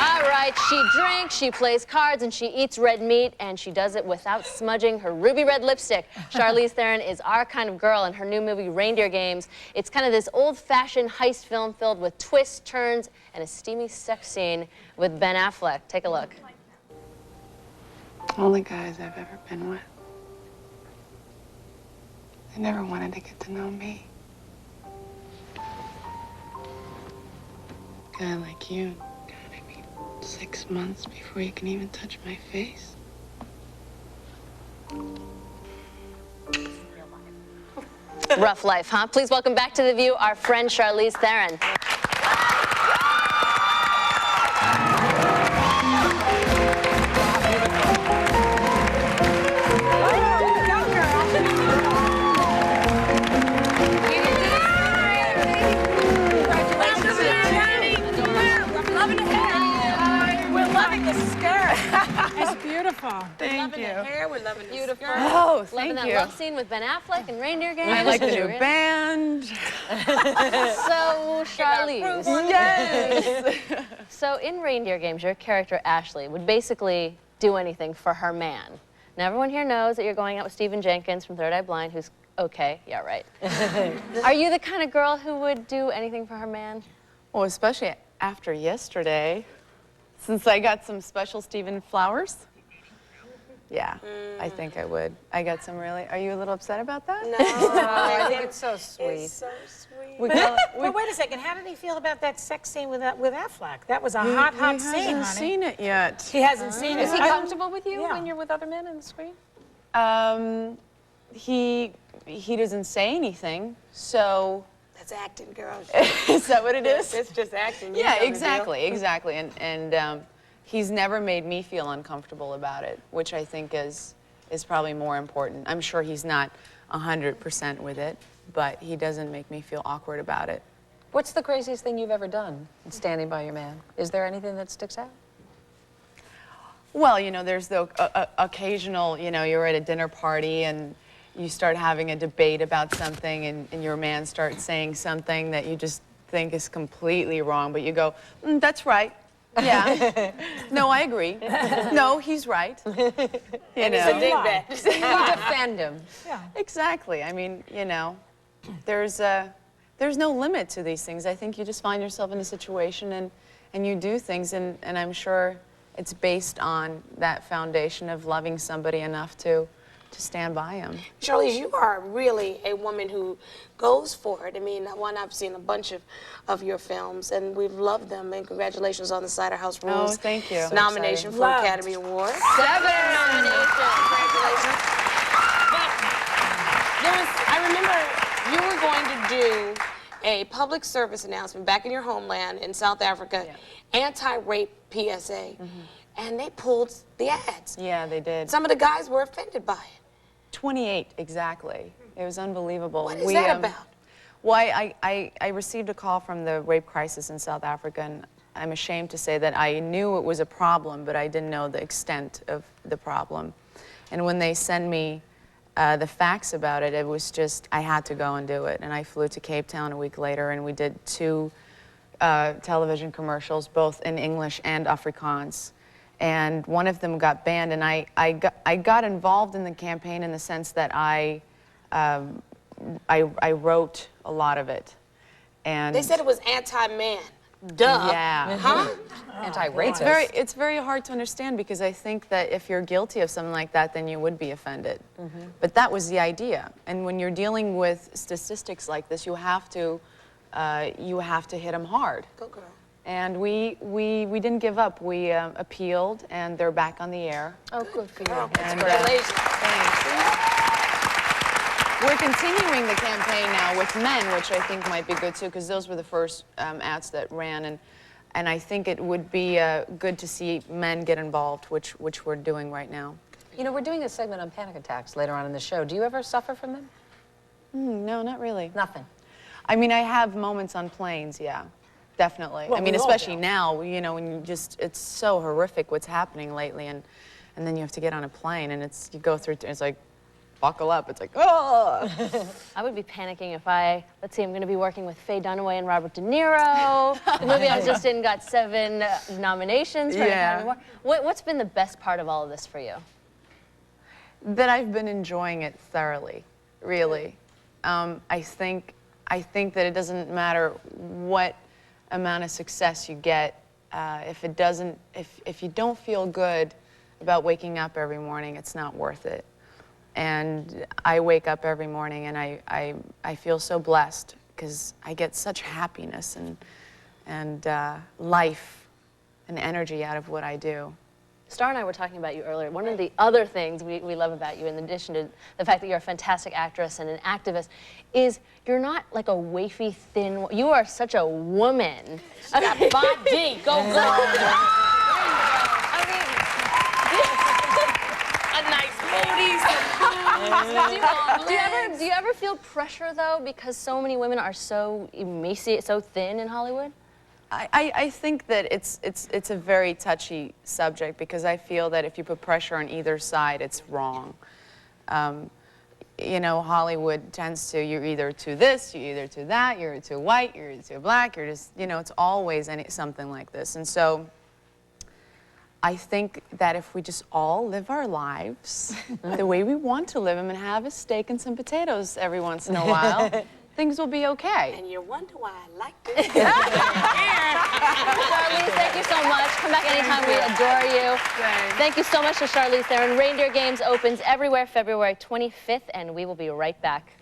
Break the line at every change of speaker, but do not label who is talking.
All right, she drinks, she plays cards, and she eats red meat, and she does it without smudging her ruby red lipstick. Charlize Theron is our kind of girl in her new movie, Reindeer Games. It's kind of this old-fashioned heist film filled with twists, turns, and a steamy sex scene with Ben Affleck. Take a look.
All the guys I've ever been with, they never wanted to get to know me. A guy like you, God, I mean, 6 months before you can even touch my face.
Rough life, huh? Please welcome back to The View our friend Charlize Theron.
It's beautiful.
Thank you.
We're loving the hair. We're loving the skirt.
Oh,
Loving that love scene with Ben Affleck and Reindeer Games.
I like the new band.
So, Charlize.
Yes.
So, in Reindeer Games, your character, Ashley, would basically do anything for her man. Now, everyone here knows that you're going out with Stephen Jenkins from Third Eye Blind, who's okay. Yeah, right. Are you the kind of girl who would do anything for her man?
Well, especially after yesterday, since I got some special Stephen flowers. Yeah, I think I would. I got some really. Are you a little upset about that?
No, I think it's so sweet.
It's so sweet.
But wait a second. How did he feel about that sex scene with Affleck? That was a hot scene,
He hasn't
honey.
seen it yet.
He hasn't seen it.
Is he comfortable with you
Yeah.
when you're with other men on the screen?
He doesn't say anything, so.
That's acting, girl.
Is that what it is?
It's just acting. You
Yeah,
know the deal.
exactly. And he's never made me feel uncomfortable about it, which I think is probably more important. I'm sure he's not 100% with it, but he doesn't make me feel awkward about it.
What's the craziest thing you've ever done in standing by your man? Is there anything that sticks out?
Well, you know, there's the occasional, you know, you're at a dinner party and you start having a debate about something and your man starts saying something that you just think is completely wrong, but you go, that's right. Yeah. No, I agree. No, he's right. You know.
It's a dingbat.
You defend him.
Yeah.
Exactly. I mean, you know, there's no limit to these things. I think you just find yourself in a situation and you do things, and I'm sure it's based on that foundation of loving somebody enough to stand by him.
Charlize, you are really a woman who goes for it. I mean, I've seen a bunch of your films, and we've loved them, and congratulations on the Cider House Rules.
Oh, thank you.
Nomination for
Loved.
Academy Award.
7 nominations.
Congratulations. But I remember you were going to do a public service announcement back in your homeland in South Africa, anti-rape PSA, and they pulled the ads.
Yeah, they did.
Some of the guys were offended by it.
28, exactly. It was unbelievable.
What is that about?
Well, I received a call from the rape crisis in South Africa, and I'm ashamed to say that I knew it was a problem, but I didn't know the extent of the problem. And when they sent me the facts about it, it was just, I had to go and do it. And I flew to Cape Town a week later, and we did 2 television commercials, both in English and Afrikaans. And one of them got banned, and I got involved in the campaign in the sense that I wrote a lot of it. And
They said it was anti-man. Duh.
Yeah.
Huh?
Anti-racist.
It's very hard to understand, because I think that if you're guilty of something like that, then you would be offended. But that was the idea. And when you're dealing with statistics like this, you have to hit them hard.
Go girl.
And we didn't give up. We appealed, and they're back on the air.
Oh, good for you.
And,
Congratulations.
we're continuing the campaign now with men, which I think might be good too, because those were the first ads that ran, and I think it would be good to see men get involved, which we're doing right now.
You know, we're doing a segment on panic attacks later on in the show. Do you ever suffer from them?
No, not really.
Nothing.
I mean, I have moments on planes, yeah. Definitely.
Well,
I mean,
we all
especially
do.
now, you know, when it's so horrific what's happening lately, and then you have to get on a plane, and you go through, it's like, buckle up. It's like, oh.
I would be panicking if let's see, I'm going to be working with Faye Dunaway and Robert De Niro. The movie I was just in got 7 nominations for an Academy Award. What's been the best part of all of this for you?
That I've been enjoying it thoroughly, really. I think that it doesn't matter what amount of success you get, if you don't feel good about waking up every morning, it's not worth it. And I wake up every morning and I feel so blessed because I get such happiness and life and energy out of what I do.
Star and I were talking about you earlier. One of the other things we love about you, in addition to the fact that you're a fantastic actress and an activist, is you're not like a wafy, thin. You are such a woman.
Got body. Go, girl. A nice booty.
Do you ever feel pressure though, because so many women are so emaciated, so thin in Hollywood?
I think that it's a very touchy subject because I feel that if you put pressure on either side, it's wrong. You know, Hollywood tends to, you're either to this, you're either to that, you're too white, you're too black, you're just, you know, it's always something like this. And so I think that if we just all live our lives the way we want to live them and have a steak and some potatoes every once in a while, things will be okay.
And you wonder why I like this.
Charlize, thank you so much. Come back anytime. We adore you.
Thanks.
Thank you so much to Charlize Theron. Reindeer Games opens everywhere February 25th, and we will be right back.